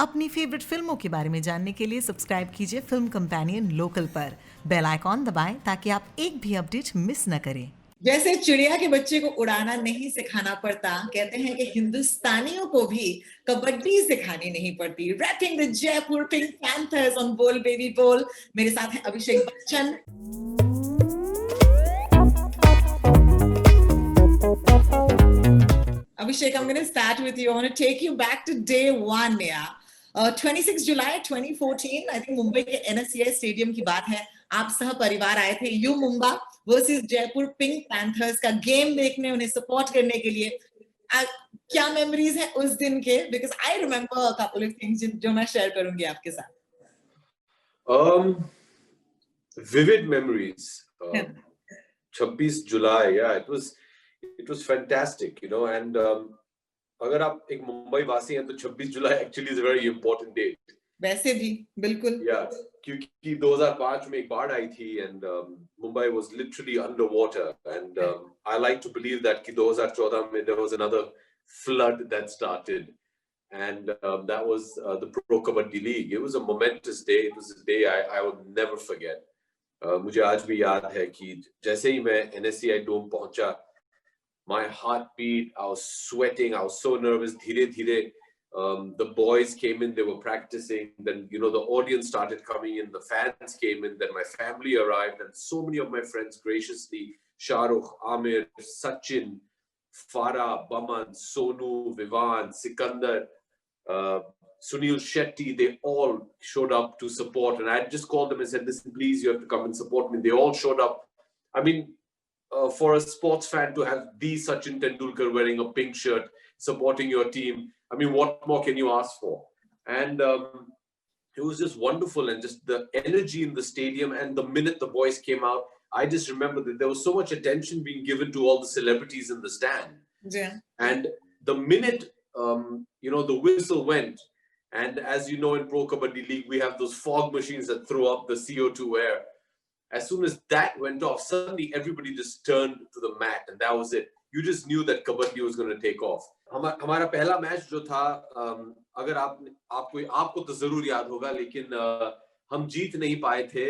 अपनी फेवरेट फिल्मों के बारे में जानने के लिए सब्सक्राइब कीजिए फिल्म कंपेनियन लोकल पर। बेल आइकॉन दबाएं ताकि आप एक भी अपडेट मिस न करें। जैसे चिड़िया के बच्चे को उड़ाना नहीं सिखाना पड़ता, कहते हैं कि हिंदुस्तानियों को भी कबड्डी सिखानी नहीं पड़ती। Rapping the Jaipur Pink Panthers on Bol baby Bol. मेरे साथ है Abhishek Bachchan. Abhishek, I'm going to start with you. I want to take you back to day one. Yeah, 26 July 2014. I think Mumbai के NSCI स्टेडियम की बात है। आप सह परिवार आए थे you Mumba versus Jaipur Pink panthers का गेम देखने, उन्हें सपोर्ट करने के लिए। क्या मेमोरीज है उस दिन के? Because I remember a couple of things जो मैं शेयर करूंगी आपके साथ। Vivid memories. 26 July. Yeah, it was fantastic, you know, and अगर आप एक मुंबई वासी हैं तो 26 जुलाई actually is a very important date. वैसे भी बिल्कुल। Yeah, क्योंकि 2005 में एक बाढ़ आई थी and Mumbai was literally underwater, and I like to believe that कि 2014 में there was another flood that started, and that was the Pro Kabaddi League. It was a momentous day. It was a day I will never forget. मुझे आज भी याद है कि जैसे ही मैं NSCI डोम पहुंचा, my heart beat, I was sweating, I was so nervous. Dhire dhire, the boys came in, they were practicing. Then, you know, the audience started coming in, the fans came in, then my family arrived, and so many of my friends graciously, Shahrukh, Amir, Sachin, Farah, Baman, Sonu, Vivan, Sikandar, Sunil Shetty, they all showed up to support. And I just called them and said, listen, please, you have to come and support me. They all showed up. I mean, for a sports fan to have the Sachin Tendulkar wearing a pink shirt, supporting your team, I mean, what more can you ask for? And it was just wonderful, and just the energy in the stadium. And the minute the boys came out, I just remember that there was so much attention being given to all the celebrities in the stand. Yeah. And the minute, you know, the whistle went, and as you know, in Pro Kabaddi League, we have those fog machines that throw up the CO2 air. As soon as that went off, suddenly everybody just turned to the mat, and that was it. You just knew that Kabaddi was going to take off. हमारा पहला match जो था, अगर आपको तो जरूर याद होगा, लेकिन हम जीत नहीं पाए थे,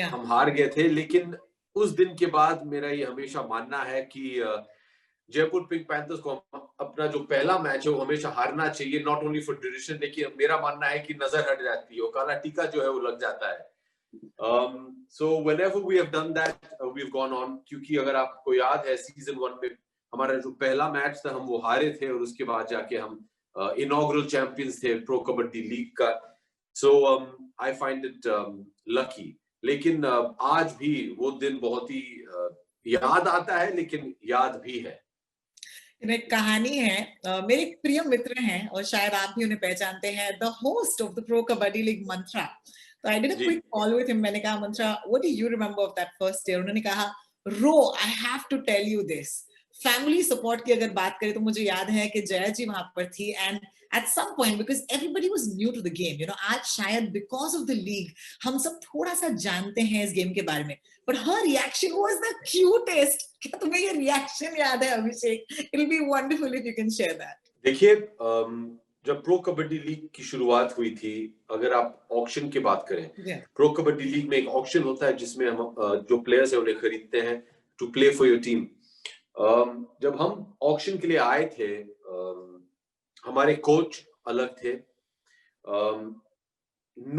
हम हार गए थे। लेकिन उस दिन के बाद मेरा ये हमेशा मानना है कि जयपुर पिंक पैंथर्स को अपना जो पहला मैच है वो हमेशा हारना चाहिए, नॉट ओनली फॉर ट्रेडिशन, लेकिन मेरा मानना है कि नजर हट जाती है, वो काला टीका जो है वो लग जाता है। So whenever we have done that, we've gone on. क्योंकि अगर आपको याद है सीजन 1 में हमारा जो पहला मैच था हम वो हारे थे, और उसके बाद जाके हम inaugural champions थे प्रो कबड्डी लीग का. So I find it lucky. लेकिन आज भी वो दिन बहुत ही याद आता है, लेकिन याद भी है. एक कहानी है, मेरे एक प्रिय मित्र हैं और शायद आप भी उन्हें पहचानते हैं, the host of the pro kabaddi league Mantra. So I did a quick call with him. मैंने कहा मंत्रा, what do you remember of that first year? उन्होंने कहा, रो, I have to tell you this. Family support की अगर बात करें तो मुझे याद है कि जया जी वहां पर थी, and at some point because everybody was new to the game, you know, आज शायद because of the league हम सब थोड़ा सा जानते हैं इस गेम के बारे में, but her reaction was the cutest. क्या तुम्हें ये रिएक्शन याद है अभिषेक? It'll be wonderful if you can share that. देखिए, जब प्रो कबड्डी लीग की शुरुआत हुई थी, अगर आप ऑक्शन की बात करें, प्रो कबड्डी लीग में एक ऑक्शन होता है जिसमें हम जो प्लेयर्स है उन्हें खरीदते हैं to play for your team. जब हम ऑक्शन के लिए आए थे, हमारे कोच अलग थे.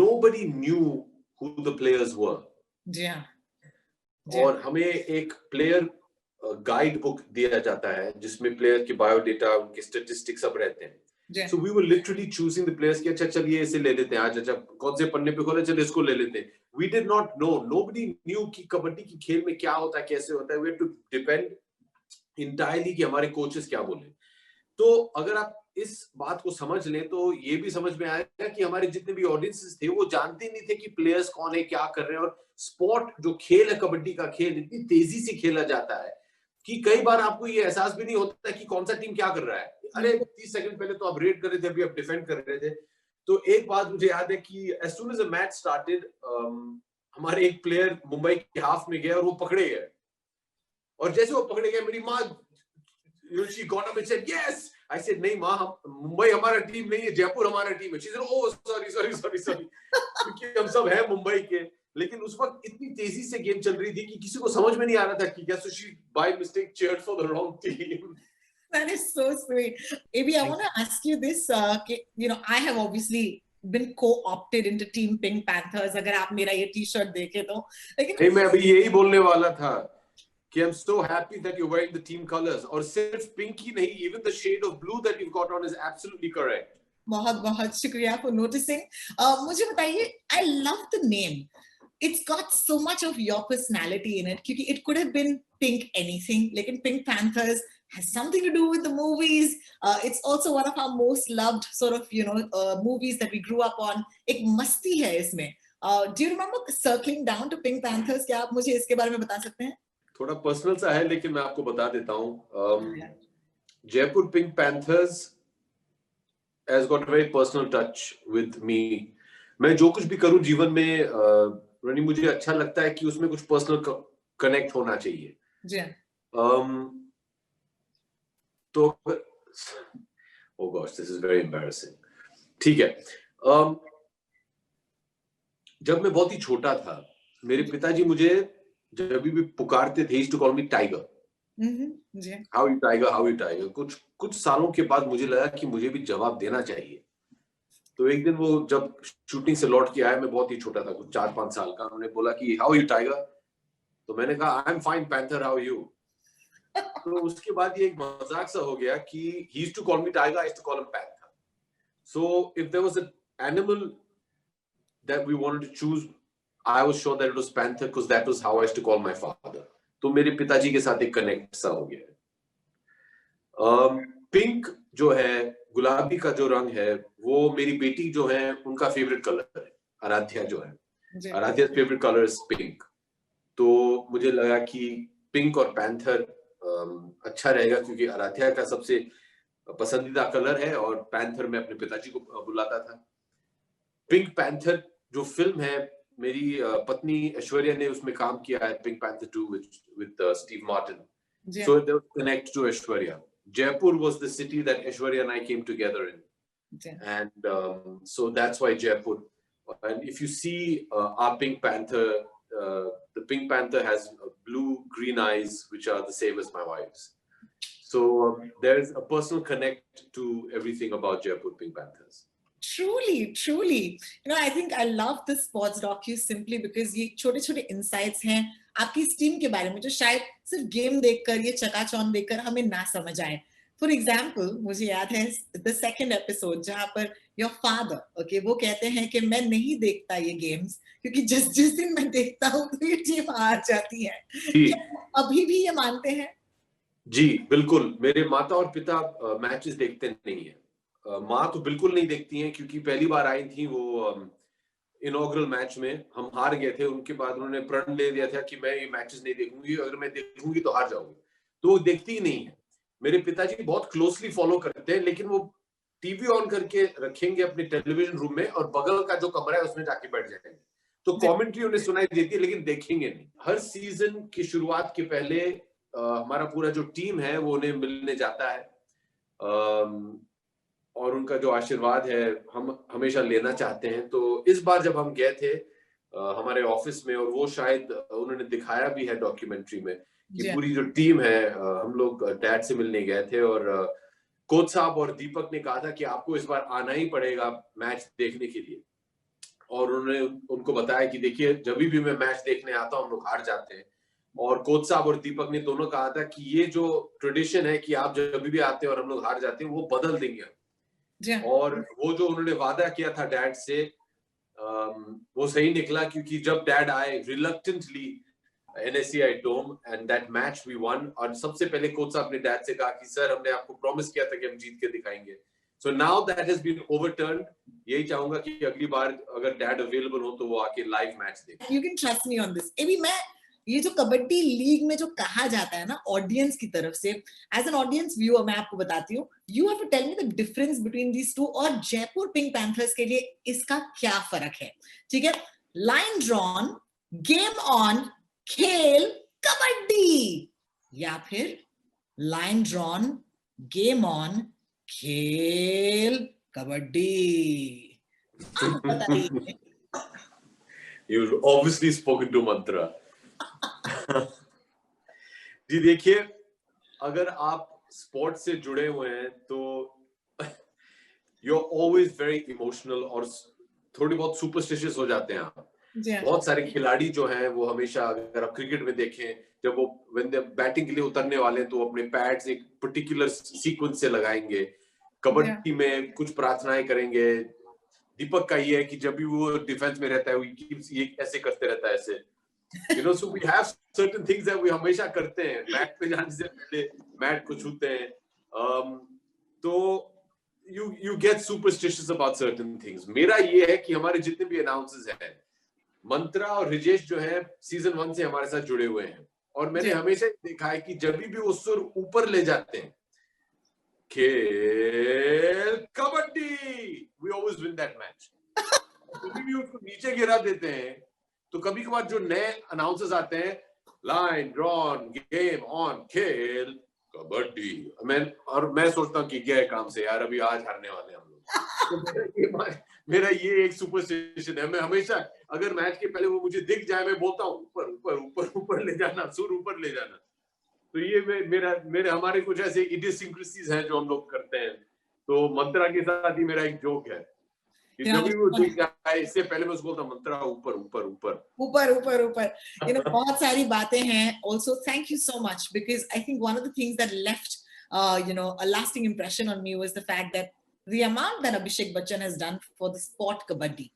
Nobody knew who the players were. और हमें एक प्लेयर गाइड बुक दिया जाता है जिसमें प्लेयर के बायोडेटा, उनके स्टैटिस्टिक्स सब रहते हैं. So we were literally choosing the players कि अच्छा चल ये इसे ले लेते हैं, आज अच्छा कौन से पन्ने पे खोले, चल इसको ले लेते हैं. We did not know, nobody knew कि कबड्डी की खेल में क्या होता है, कैसे होता है. We had to depend entirely कि हमारे कोचेस क्या बोले. तो अगर आप इस बात को समझ लें तो ये भी समझ में आएगा कि हमारे जितने भी ऑडियंसेस थे वो जानते नहीं थे कि प्लेयर्स कौन है, क्या कर रहे हैं. और स्पोर्ट जो खेल है, कबड्डी का खेल, इतनी तेजी से खेला जाता है कि कई बार आपको ये एहसास भी नहीं होता कि कौन सा टीम क्या कर रहा है. अरे 30 सेकंड पहले तो आप रेड कर रहे थे, अभी आप डिफेंड कर रहे थे. तो एक बात मुझे याद है कि as soon as the match started, हमारे एक प्लेयर मुंबई के हाफ में गया और वो पकड़े गए. और जैसे वो पकड़े गए, मेरी माँ, she got up and said, yes, I said, नहीं माँ, मुंबई हमारा टीम नहीं है, जयपुर हमारा टीम है. She said, oh sorry. क्योंकि हम सब हैं मुंबई के. लेकिन उस वक्त इतनी तेजी से गेम चल रही थी कि किसी को समझ में नहीं आ रहा था कि क्या. So she by mistake cheered for the wrong team. That is so sweet. Abhi, I want to ask you this. I have obviously been co-opted into Team Pink Panthers. अगर आप मेरा ये T-shirt देखे तो, लेकिन नहीं, मैं अभी यही बोलने वाला था कि I'm so happy that you're wearing the team colors. और सिर्फ pink ही नहीं, even the shade of blue that you've got on is absolutely correct. बहुत बहुत शुक्रिया for noticing. मुझे बताइए, I love the name. It's got so much of your personality in it. क्योंकि it could have been Pink anything, लेकिन Pink Panthers has something to do with the movies. It's also one of our most loved sort of movies that we grew up on. एक मस्ती है इसमें. Do you remember circling down to Pink Panthers? क्या आप मुझे इसके बारे में बता सकते हैं? थोड़ा पर्सनल सा है, लेकिन मैं आपको बता देता हूँ. Jaipur Pink panthers has got a very personal touch with me. मैं जो कुछ भी करूँ जीवन में, रनी, मुझे अच्छा लगता है कि उसमें कुछ पर्सनल कनेक्ट होना चाहिए. जी. तो oh gosh, this is very embarrassing. ठीक है. जब मैं बहुत ही छोटा था, मेरे पिताजी मुझे जब भी पुकारते थे, used to call me Tiger. How you Tiger. कुछ सालों के बाद मुझे लगा कि मुझे भी जवाब देना चाहिए. तो एक दिन वो जब शूटिंग से लौट के आया, मैं बहुत ही छोटा था, कुछ 4-5 साल का, उन्होंने बोला कि How you Tiger? तो मैंने कहा I'm fine Panther, how are you? तो उसके बाद ये एक मजाक सा हो गया कि he used to call me Tiger, I used to call him Panther. So if there was an animal that we wanted to choose, I was sure that it was Panther because that was how I used to call my father. तो मेरे पिताजी के साथ एक connect सा हो गया. Pink जो है, गुलाबी का जो रंग है, वो मेरी बेटी जो है उनका फेवरेट कलर है. आराध्या जो है, Aaradhya favourite colour is pink. तो मुझे लगा कि पिंक और पैंथर अच्छा रहेगा क्योंकि आराध्या का सबसे पसंदीदा कलर है और पैंथर में अपने पिताजी को बुलाता था. पिंक पैंथर जो फिल्म है, मेरी पत्नी ऐश्वर्या ने उसमें काम किया है, pink panther 2 with Steve Martin. So they connect to Aishwarya. Jaipur was the city that Aishwarya and I came together in. And so that's why Jaipur. And if you see our Pink Panther, the Pink Panther has blue, green eyes, which are the same as my wife's. So there's a personal connect to everything about Jaipur Pink Panthers. Truly. I think I love this sports docu simply because ये छोटे-छोटे insights हैं आपकी इस team के बारे में जो शायद सिर्फ गेम देखकर, ये चकाचौंध देखकर हमें ना समझ आए. For example, मुझे याद है the second episode जहाँ पर your father, okay, वो कहते हैं कि मैं नहीं देखता ये गेम्स क्योंकि जिस दिन मैं देखता हूँ तो ये टीम हार जाती है. अभी भी ये मानते हैं? जी बिल्कुल. मेरे माता और पिता मैचेस देखते नहीं है. माँ तो बिल्कुल नहीं देखती हैं क्योंकि पहली बार आई थी वो इनॉग्रल मैच में, हम हार गए थे. उनके बाद उन्होंने प्रण ले लिया था कि मैं ये मैचेस नहीं देखूंगी, अगर मैं देखूंगी तो हार जाऊंगी. तो वो देखती ही नहीं है. मेरे पिताजी बहुत क्लोजली फॉलो करते हैं, लेकिन वो टीवी ऑन करके रखेंगे अपने टेलीविजन रूम में और बगल का जो कमरा है उसमें जाके बैठ जाएंगे. तो कमेंट्री उन्हें सुनाई देती है लेकिन देखेंगे नहीं. हर सीजन की शुरुआत के पहले हमारा पूरा जो टीम है वो उन्हें मिलने जाता है और उनका जो आशीर्वाद है हम हमेशा लेना चाहते हैं. तो इस बार जब हम गए थे हमारे ऑफिस में, और वो शायद उन्होंने दिखाया भी है डॉक्यूमेंट्री में कि पूरी जो टीम है, हम लोग डैड से मिलने गए थे और कोच साहब और दीपक ने कहा था कि आपको इस बार आना ही पड़ेगा मैच देखने के लिए. और उन्होंने उनको बताया कि देखिए जब भी मैं मैच देखने आता हूँ हम लोग हार जाते हैं. और कोच साहब और दीपक ने दोनों कहा था कि ये जो ट्रेडिशन है कि आप जब भी आते हैं और हम लोग हार जाते हैं वो बदल देंगे. और वो जो उन्होंने वादा किया था डैड से वो सही निकला क्योंकि जब डैड आए reluctantly NSCI Dome and that match we won. और सबसे पहले कोच साहब ने डैड से कहा कि सर हमने आपको प्रॉमिस किया था कि हम जीत के दिखाएंगे. So now that has been overturned. यही चाहूंगा कि अगली बार अगर डैड अवेलेबल हो तो वो आके लाइव मैच देखें. You can trust me on this. अभी मैं ये जो कबड्डी लीग में जो कहा जाता है ना ऑडियंस की तरफ से, एज एन ऑडियंस व्यूअर मैं आपको बताती हूँ, you have to tell me the difference between these two और जयपुर पिंक पैंथर्स के लिए इसका क्या फर्क है. ठीक है, लाइन ड्रॉन, गेम ऑन, खेल कबड्डी, या फिर लाइन ड्रॉन, गेम ऑन, खेल कबड्डी। आप बताइए। You've obviously spoken to Mantra. जी देखिए, अगर आप स्पोर्ट्स से जुड़े हुए हैं तो you're always very emotional और थोड़ी बहुत सुपरस्टिशियस हो जाते हैं आप। जी हाँ। बहुत सारे खिलाड़ी जो हैं वो हमेशा, अगर आप क्रिकेट में देखें, जब वो when they बैटिंग के लिए उतरने वाले हैं तो वो अपने पैड्स एक पर्टिकुलर सीक्वेंस से लगाएंगे। कबड्डी में कुछ प्रार्थनाएं करेंगे। दीपक का ये है कि जब भी वो डिफेंस में रहता है वो ये ऐसे करते रहता है ऐसे। You know, so we have certain things that we हमेशा करते हैं। मैट पे जाने से पहले मैट को छूते हैं। तो you get superstitious about certain things. मेरा ये है कि हमारे जितने भी अनाउंसर्स हैं, मंत्रा और रिजेश जो हैं सीजन 1 से हमारे साथ जुड़े हुए हैं और मैंने हमेशा देखा है कि जब भी वो सुर ऊपर ले जाते हैं, खेल kabaddi, we always win that match. कभी भी उसको नीचे गिरा देते हैं तो कभी कभार जो नए अनाउंसर्स आते हैं, लाइन ड्रॉन, गेम ऑन, खेल कबड्डी, मैं सोचता हूँ कि क्या है काम से यार, अभी आज हारने वाले हैं हम लोग। तो मेरा ये एक सुपरस्टिशन है। मैं हमेशा अगर मैच के पहले वो मुझे दिख जाए, मैं बोलता हूँ ऊपर ऊपर ऊपर ऊपर ले जाना, सुर ऊपर ले जाना। तो ये मेरे हमारे कुछ ऐसे इडियसिंक्रेसीज हैं जो हम लोग करते हैं। तो मंत्रा के साथ ही मेरा एक जोक है कि जब भी वो दिख जाए, इससे पहले मैं उसको बोलता मंत्रा ऊपर ऊपर ऊपर ऊपर ऊपर ऊपर। You know, बहुत सारी बातें हैं। Also, thank you so much because I think one of the things that left, you know, a lasting impression on me was the fact that the amount that Abhishek Bachchan has done for the sport kabaddi.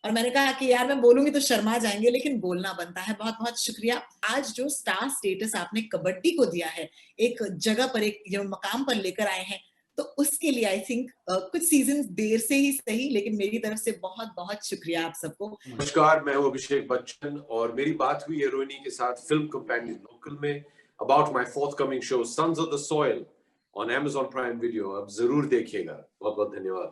और मैंने कहा कि यार मैं बोलूंगी तो शर्मा जाएंगे, लेकिन बोलना बनता है। बहुत बहुत शुक्रिया। आज जो स्टार स्टेटस आपने कबड्डी को दिया है, एक जगह पर, एक मकाम पर लेकर आए हैं, तो उसके लिए आई थिंक कुछ सीजन देर से ही सही, लेकिन मेरी तरफ से बहुत बहुत शुक्रिया आप सबको। नमस्कार, मैं हूं अभिषेक बच्चन और मेरी बात हुई है रोहिणी के साथ फिल्म कंपेनियन लोकल में about my forthcoming show Sons of the Soil on Amazon Prime Video। अब जरूर देखिएगा। बहुत बहुत धन्यवाद।